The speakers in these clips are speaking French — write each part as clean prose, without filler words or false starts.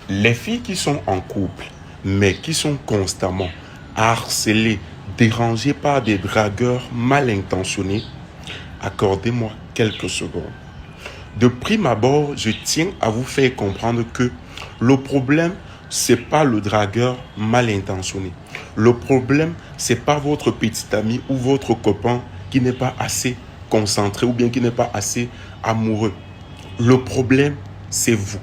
Les filles qui sont en couple, mais qui sont constamment harcelées, dérangées par des dragueurs mal intentionnés, accordez-moi quelques secondes. De prime abord, je tiens à vous faire comprendre que le problème, c'est pas le dragueur mal intentionné. Le problème, c'est pas votre petit ami ou votre copain qui n'est pas assez concentré ou bien qui n'est pas assez amoureux. Le problème, c'est vous.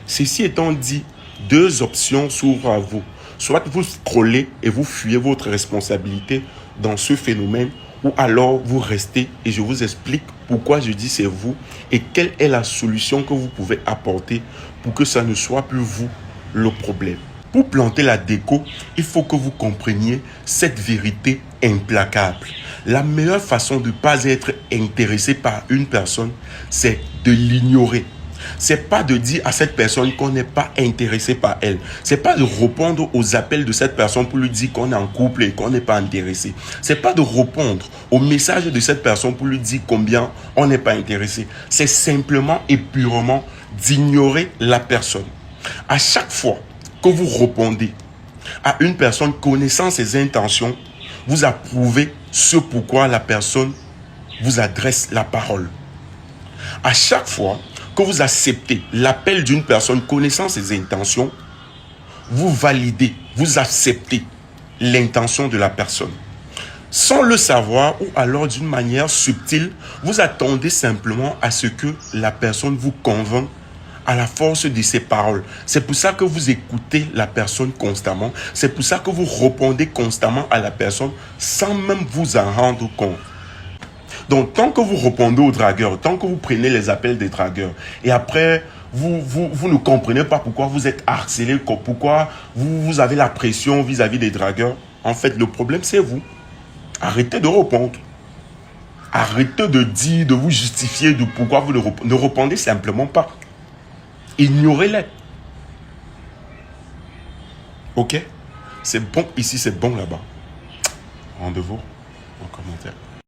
Ceci étant dit, deux options s'ouvrent à vous. Soit vous scrollez et vous fuyez votre responsabilité dans ce phénomène, ou alors vous restez et je vous explique pourquoi je dis c'est vous et quelle est la solution que vous pouvez apporter pour que ça ne soit plus vous le problème. Pour planter la déco, il faut que vous compreniez cette vérité implacable. La meilleure façon de ne pas être intéressé par une personne, c'est de l'ignorer. C'est pas de dire à cette personne qu'on n'est pas intéressé par elle. C'est pas de répondre aux appels de cette personne pour lui dire qu'on est en couple et qu'on n'est pas intéressé. C'est pas de répondre aux messages de cette personne pour lui dire combien on n'est pas intéressé. C'est simplement et purement d'ignorer la personne. À chaque fois que vous répondez à une personne connaissant ses intentions, vous approuvez ce pourquoi la personne vous adresse la parole. À chaque fois que vous acceptez l'appel d'une personne connaissant ses intentions, vous validez, vous acceptez l'intention de la personne. Sans le savoir ou alors d'une manière subtile, vous attendez simplement à ce que la personne vous convainc à la force de ses paroles. C'est pour ça que vous écoutez la personne constamment. C'est pour ça que vous répondez constamment à la personne sans même vous en rendre compte. Donc, tant que vous répondez aux dragueurs, tant que vous prenez les appels des dragueurs, et après, vous ne comprenez pas pourquoi vous êtes harcelé, pourquoi vous avez la pression vis-à-vis des dragueurs, en fait, le problème, c'est vous. Arrêtez de répondre. Arrêtez de dire, de vous justifier de pourquoi vous ne répondez simplement pas. Ignorez-les. Ok? C'est bon ici, c'est bon là-bas. Rendez-vous en commentaire.